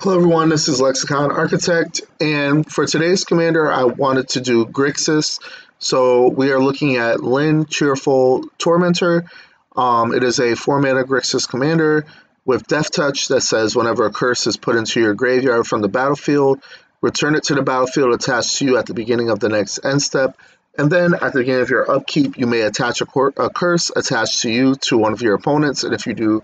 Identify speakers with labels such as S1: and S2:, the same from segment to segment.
S1: Hello everyone, this is Lexicon Architect, and for today's commander I wanted to do Grixis. So we are looking at Lynde, Cheerful Tormentor. It is a 4-mana Grixis commander with Death Touch that says whenever a curse is put into your graveyard from the battlefield, return it to the battlefield attached to you at the beginning of the next end step, and then at the beginning of your upkeep you may attach a curse attached to you to one of your opponents, and if you do,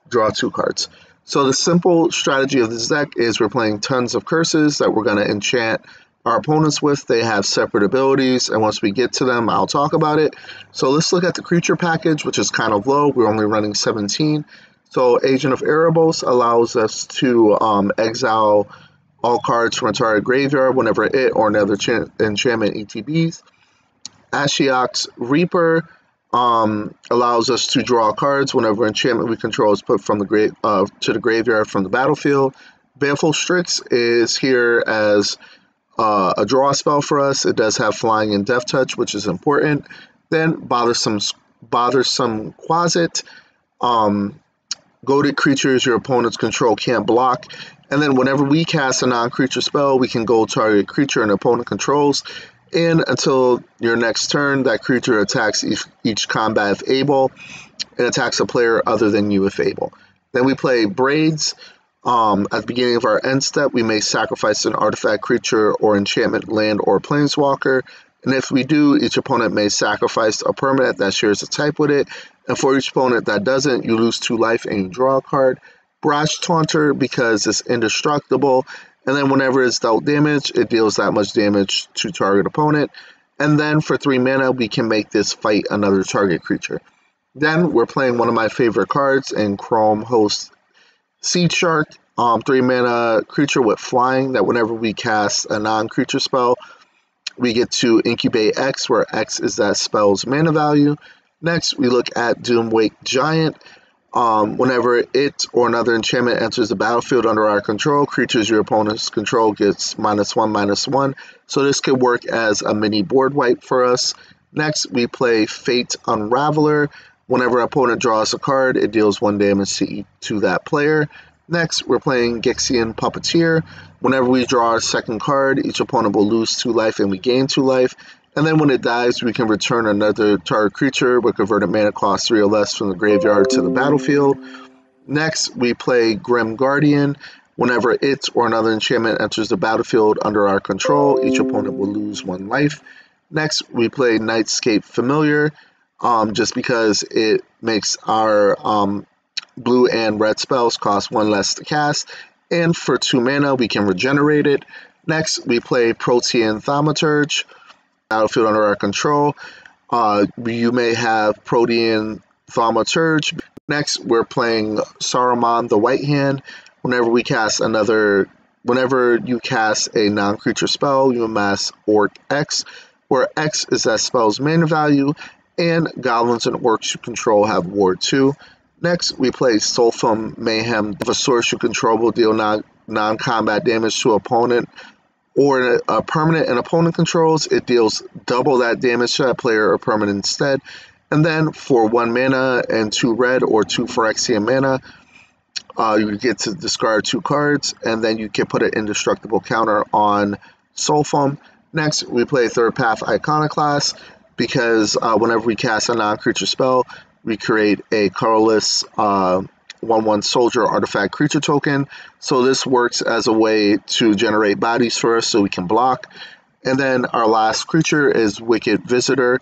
S1: draw 2 cards. So the simple strategy of this deck is we're playing tons of curses that we're going to enchant our opponents with. They have separate abilities, and once we get to them, I'll talk about it. So let's look at the creature package, which is kind of low. We're only running 17. So Agent of Erebos allows us to exile all cards from a target graveyard whenever it or another enchantment ETBs. Ashiok's Reaper allows us to draw cards whenever enchantment we control is put from the to the graveyard from the battlefield. Baleful Strix is here as a draw spell for us. It does have flying and death touch, which is important. Then Bothersome Quasit. Goaded creatures your opponent's control can't block. And then whenever we cast a non-creature spell, we can go target creature an opponent controls. And until your next turn, that creature attacks each combat if able, and attacks a player other than you if able. Then we play Braids. At the beginning of our end step, we may sacrifice an artifact, creature, or enchantment, land, or planeswalker. And if we do, each opponent may sacrifice a permanent that shares a type with it. And for each opponent that doesn't, you lose 2 life and you draw a card. Brash Taunter, because it's indestructible. And then whenever it's dealt damage, it deals that much damage to target opponent. And then for 3 mana, we can make this fight another target creature. Then we're playing one of my favorite cards in Chrome Host Seed Shark. 3 mana creature with flying that whenever we cast a non-creature spell, we get to incubate X, where X is that spell's mana value. Next, we look at Doomwake Giant. Whenever it or another enchantment enters the battlefield under our control, creatures your opponent's control gets -1/-1. So this could work as a mini board wipe for us. Next, we play Fate Unraveler. Whenever an opponent draws a card, it deals 1 damage to that player. Next, we're playing Gixian Puppeteer. Whenever we draw our second card, each opponent will lose 2 life and we gain 2 life. And then when it dies, we can return another target creature with converted mana cost 3 or less from the graveyard to the battlefield. Next, we play Grim Guardian. Whenever it or another enchantment enters the battlefield under our control, each opponent will lose 1 life. Next, we play Nightscape Familiar, just because it makes our blue and red spells cost 1 less to cast. And for 2 mana, we can regenerate it. Next, we play Protean Thaumaturge. Battlefield under our control. You may have Protean Thaumaturge. Next, we're playing Saruman the White Hand. Whenever you cast a non-creature spell, you amass Orc X, where X is that spell's mana value, and goblins and orcs you control have Ward 2. Next, we play Sulfum Mayhem. If a source you control will deal non-combat damage to an opponent, or a permanent an opponent controls, it deals double that damage to that player or permanent instead. And then for 1 mana and 2 red or 2 Phyrexian mana, you get to discard 2 cards, and then you can put an indestructible counter on Sulfum. Next, we play Third Path Iconoclast, because whenever we cast a non-creature spell, we create a colorless 1/1 soldier artifact creature token. So this works as a way to generate bodies for us so we can block. And then our last creature is Wicked Visitor.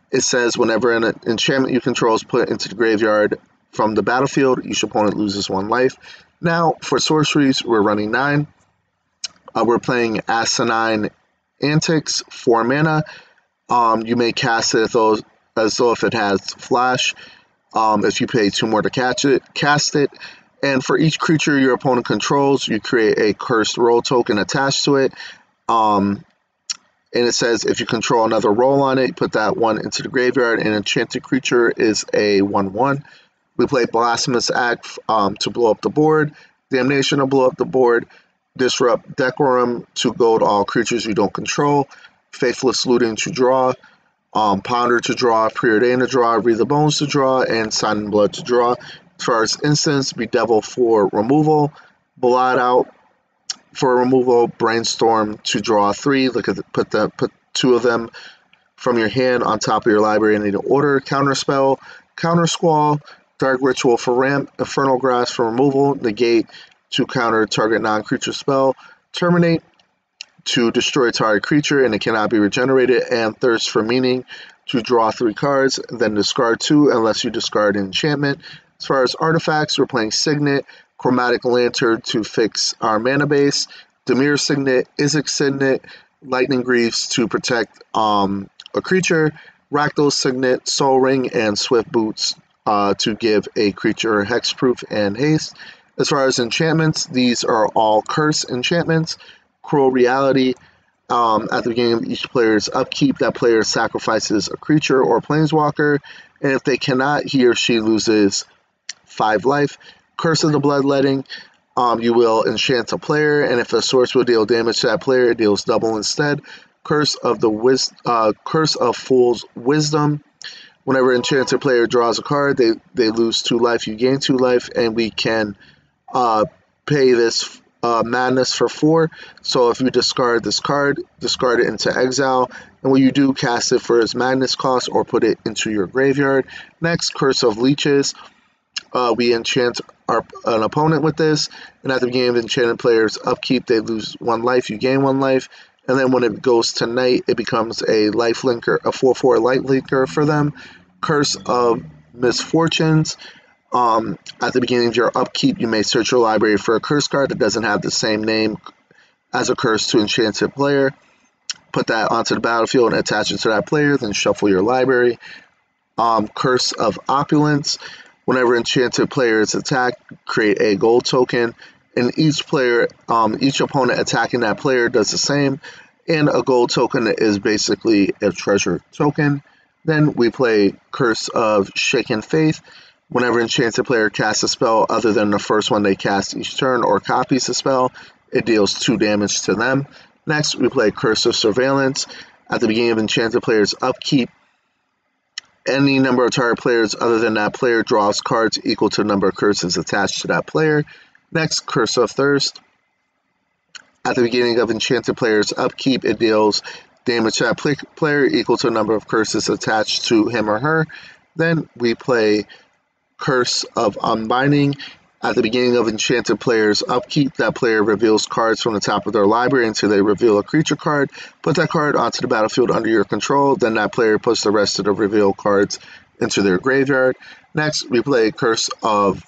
S1: It says whenever an enchantment you control is put into the graveyard from the battlefield, each opponent loses 1 life. Now for sorceries, we're running 9. We're playing Asinine Antics, 4 mana. You may cast it as though if it has flash. If you pay 2 more to cast it. And for each creature your opponent controls, you create a cursed role token attached to it. And it says if you control another role on it, put that 1 into the graveyard. An enchanted creature is a 1/1. We play Blasphemous Act to blow up the board. Damnation to blow up the board. Disrupt Decorum to goad all creatures you don't control. Faithless Looting to draw. Ponder to draw, Preordain to draw, Read the Bones to draw, and Sign in Blood to draw. As far as instants, Bedevil for removal, Blot Out For removal, Brainstorm to draw 3. Look at put 2 of them from your hand on top of your library in any order. Counterspell, Counter Squall, Dark Ritual for ramp, Infernal Grasp for removal, negate to counter target non-creature spell, terminate to destroy target creature and it cannot be regenerated, and Thirst for Meaning to draw 3 cards, then discard 2 unless you discard an enchantment. As far as artifacts, we're playing Signet, Chromatic Lantern to fix our mana base, Dimir Signet, Izix Signet, Lightning Greaves to protect a creature, Rakdos Signet, Soul Ring, and Swift Boots to give a creature hexproof and haste. As far as enchantments, these are all curse enchantments. Cruel Reality, at the beginning of each player's upkeep, that player sacrifices a creature or planeswalker, and if they cannot, he or she loses 5 life. Curse of the Bloodletting, you will enchant a player, and if a source will deal damage to that player, it deals double instead. Curse of Fool's Wisdom. Whenever enchanted player draws a card, they lose 2 life, you gain 2 life, and we can pay this madness for 4. So if you discard this card, discard it into exile, and when you do, cast it for its madness cost or put it into your graveyard. Next, Curse of Leeches. We enchant an opponent with this, and at the beginning of enchanted player's upkeep, they lose 1 life, you gain 1 life, and then when it goes to night, it becomes a life linker, a 4/4 light linker for them. Curse of Misfortunes. At the beginning of your upkeep, you may search your library for a curse card that doesn't have the same name as a curse to enchanted player. Put that onto the battlefield and attach it to that player, then shuffle your library. Curse of Opulence. Whenever enchanted player is attacked, create a gold token, and each opponent attacking that player does the same, and a gold token is basically a treasure token. Then we play Curse of Shaken Faith. Whenever enchanted player casts a spell other than the first one they cast each turn or copies the spell, it deals 2 damage to them. Next, we play Curse of Surveillance. At the beginning of enchanted player's upkeep, any number of target players other than that player draws cards equal to the number of curses attached to that player. Next, Curse of Thirst. At the beginning of enchanted player's upkeep, it deals damage to that player equal to the number of curses attached to him or her. Then we play Curse of Unbinding. At the beginning of enchanted player's upkeep, that player reveals cards from the top of their library until they reveal a creature card. Put that card onto the battlefield under your control, then that player puts the rest of the revealed cards into their graveyard. Next, we play Curse of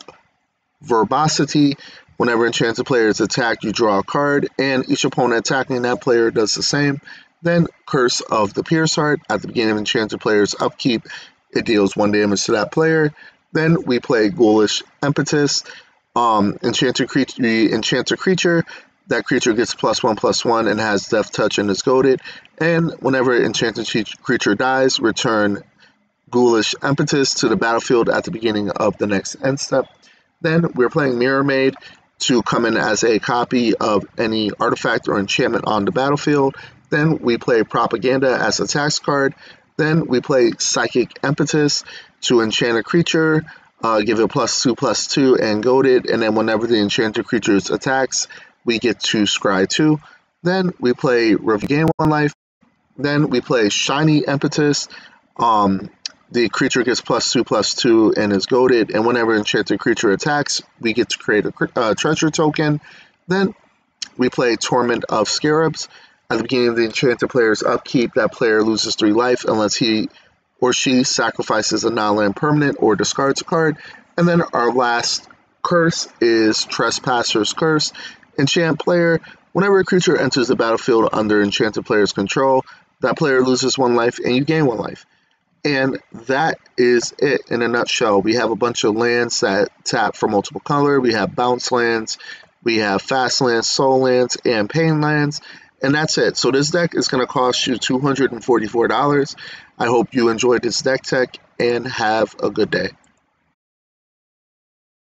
S1: Verbosity. Whenever enchanted player is attacked, you draw a card, and each opponent attacking that player does the same. Then Curse of the Pierce Heart. At the beginning of enchanted player's upkeep, it deals 1 damage to that player. Then we play Ghoulish Impetus. Enchant a creature. That creature gets +1/+1 and has Death Touch and is goaded. And whenever enchanted creature dies, return Ghoulish Impetus to the battlefield at the beginning of the next end step. Then we're playing Mirror Maid to come in as a copy of any artifact or enchantment on the battlefield. Then we play Propaganda as a tax card. Then we play Psychic Impetus to enchant a creature, give it +2/+2 and goad it, and then whenever the enchanted creature attacks, we get to scry 2. Then we play Regain 1 life. Then we play Shiny Impetus. The creature gets +2/+2 and is goaded, and whenever enchanted creature attacks, we get to create a treasure token. Then we play Torment of Scarabs. At the beginning of the enchanted player's upkeep, that player loses 3 life unless he or she sacrifices a non-land permanent or discards a card. And then our last curse is Trespasser's Curse. Enchant player. Whenever a creature enters the battlefield under enchanted player's control, that player loses 1 life and you gain 1 life. And that is it in a nutshell. We have a bunch of lands that tap for multiple color. We have bounce lands, we have fast lands, soul lands, and pain lands. And that's it. So this deck is going to cost you $244. I hope you enjoyed this deck tech and have a good day.